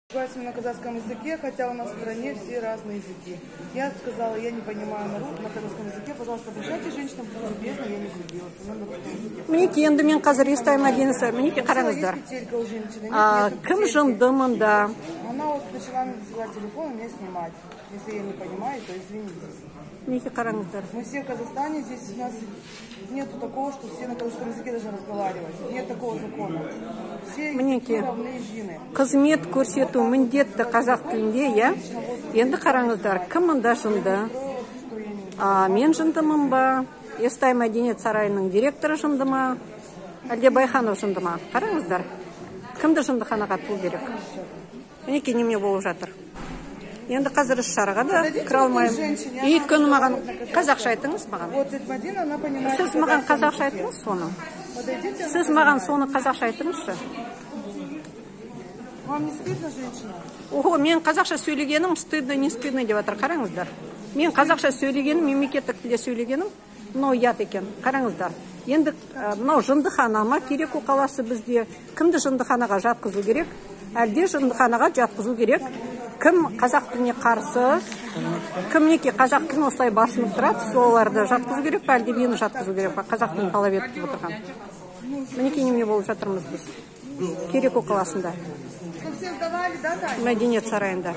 Разговаривать на казахском языке, хотя у нас в стране все разные языки. Я сказала, я не понимаю на казахском языке, пожалуйста, обращайтесь, женщина, будет любезна, я не влюбилась. Мінеки, енді мен қазір естаймын мәдинесі. Мінеки қараңыздар. Кім жынды мұнда? Она вот начала взяла телефон и меня снимать. Если я не понимаю, то извините. Мінеки қараңыздар. Мы все в Казахстане, здесь у нас нету такого, что все на казахском языке должны разговаривать. Нет такого закона. Все равные жины. Қызмет көрсету міндетті қазақ тілінде, я? Енді қараңыздар, кім мұнда жынды? Мен жындымын ба? Естай мәдениет сарайының директоры жынды ма? Әлде Байханов жынды ма? Қараңыздар. Кімді жындыханаға туу керек? Мінеки неме болып жатыр. Енді қазір іс-шараға да кіре алмаймын. Өйткені маған қазақша айтыңыз маған. Сіз маған қазақша айтыңыз соны. Сіз маған соны қазақша айтыңызшы. Вам не стыдно, женщина? Ого, мен қазақша сөйлегенім стыдно, не стыдно деп жатыр. Қараңыздар. Мен қазақша сөйлегенім, мемлекеттік тілде сөйлегенім, мынау ұят екен. Қараңыздар. Енді мынау жындыханама керек қаласы бізде. Кімді жындыханаға жатқызу керек? Әлде жындыханаға жатқызу керек? Кім қазақ тіліне қарсы? Кім неке қазақ тілін осылай басынып тұрады? Соларды жатқызу керек па? Әлде мені жатқызу керек па? Қазақ тілін талап етіп отырған. Мінеки неме болып жатырмыз біз. Кереку қаласында. Мәдениет сарайында.